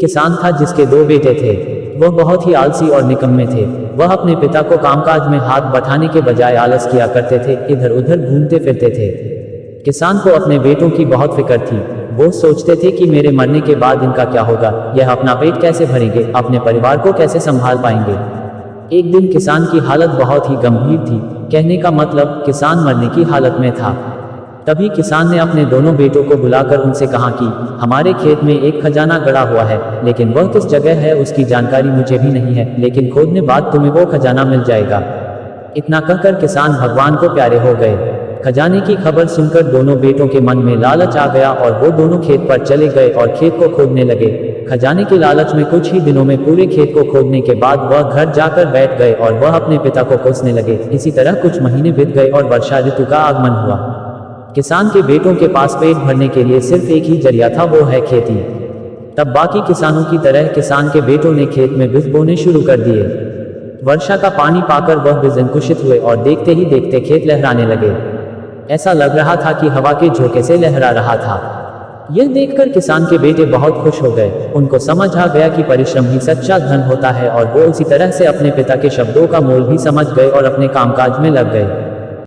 किसान था जिसके दो बेटे थे। वह बहुत ही आलसी और निकम्मे थे। वह अपने पिता को कामकाज में हाथ बटाने के बजाय आलस किया करते थे, इधर उधर घूमते फिरते थे। किसान को अपने बेटों की बहुत फिक्र थी। वो सोचते थे कि मेरे मरने के बाद इनका क्या होगा, यह अपना पेट कैसे भरेंगे, अपने परिवार को कैसे संभाल पाएंगे। एक दिन किसान की हालत बहुत ही गंभीर थी। कहने का मतलब किसान मरने की हालत में था। तभी किसान ने अपने दोनों बेटों को बुलाकर उनसे कहा कि हमारे खेत में एक खजाना गड़ा हुआ है, लेकिन वह किस जगह है उसकी जानकारी मुझे भी नहीं है, लेकिन खोदने बाद तुम्हें वो खजाना मिल जाएगा। इतना कहकर किसान भगवान को प्यारे हो गए। खजाने की खबर सुनकर दोनों बेटों के मन में लालच आ गया और वो दोनों खेत पर चले गए और खेत को खोदने लगे। खजाने के लालच में कुछ ही दिनों में पूरे खेत को खोदने के बाद वह घर जाकर बैठ गए और वह अपने पिता को कोसने लगे। इसी तरह कुछ महीने बीत गए और वर्षा ऋतु का आगमन हुआ। किसान के बेटों के पास पेट भरने के लिए सिर्फ एक ही जरिया था, वो है खेती। तब बाकी किसानों की तरह किसान के बेटों ने खेत में बीज बोने शुरू कर दिए। वर्षा का पानी पाकर वह बीज अंकुशित हुए और देखते ही देखते खेत लहराने लगे। ऐसा लग रहा था कि हवा के झोंके से लहरा रहा था। यह देखकर किसान के बेटे बहुत खुश हो गए। उनको समझ आ गया कि परिश्रम ही सच्चा धन होता है और वो उसी तरह से अपने पिता के शब्दों का मोल भी समझ गए और अपने कामकाज में लग गए।